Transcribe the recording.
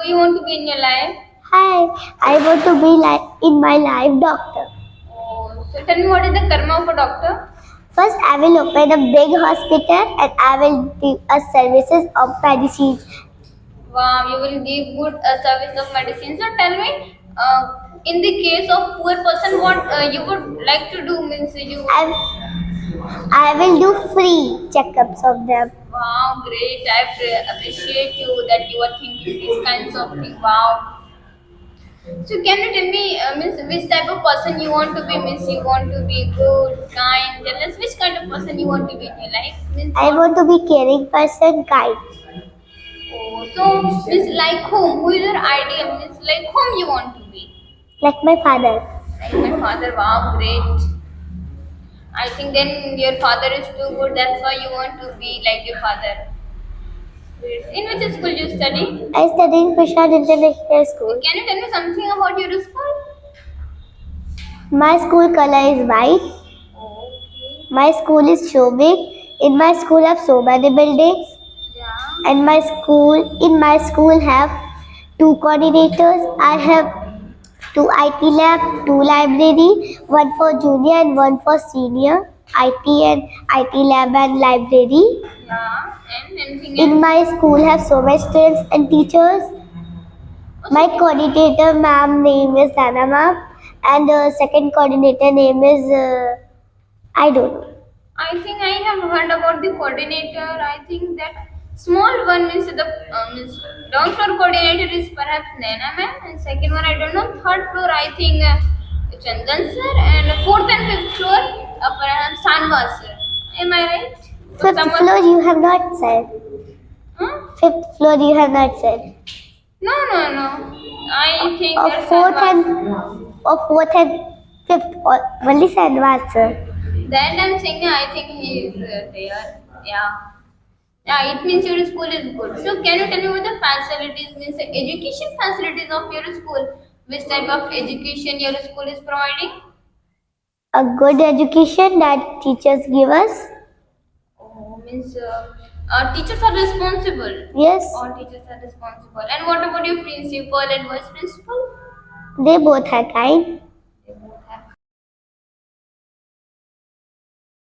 do you want to be in your life? Hi, I want to be like in my life doctor. Oh, so tell me what is the karma of a doctor? First, I will open a big hospital and I will give a services of medicines. Wow, you will give good service of medicine. So tell me, in the case of poor person, what you would like to do means you. I will do free checkups of them. Wow, great! Appreciate you that you are thinking these kinds of things. Wow. So can you tell me, means which type of person you want to be? Means you want to be good, kind, jealous. Which kind of person you want to be in your life? Means I want to be caring person, kind, oh, so means like whom? Who is your ideal? Means like whom you want to be? like my father. Like my father. Wow, great. I think then your father is too good. That's why you want to be like your father. In which school you study? I study in Prashad International School. Can you tell me something about your school? My school color is white. Okay. My school is so big. In my school have so many buildings. Yeah. And my school have two coordinators. I have two IT lab, two library, one for junior and one for senior. IT lab and library. Yeah. And anything In else? my school have so many students and teachers. My coordinator ma'am name is Nana ma'am and the second coordinator name is I don't know. I think I have heard about the coordinator. I think that small one means the means ground floor coordinator is perhaps Naina ma'am, and second one I don't know. Third floor I think Chandan sir, and fourth and fifth floor perhaps Sanva sir. Am I right? Or Fifth floor you have not said. Huh? Fifth floor you have not said. No, no, no. I think Or that fourth Sanva. or fourth and fifth or only Sanva sir. That I'm saying, I think he is there. Yeah. Yeah, it means your school is good. So can you tell me what the facilities means the education facilities of your school? Which type of education your school is providing? A good education that teachers give us. Oh, means teachers are responsible. Yes, All teachers are responsible. And what about your principal and vice principal? they both are kind.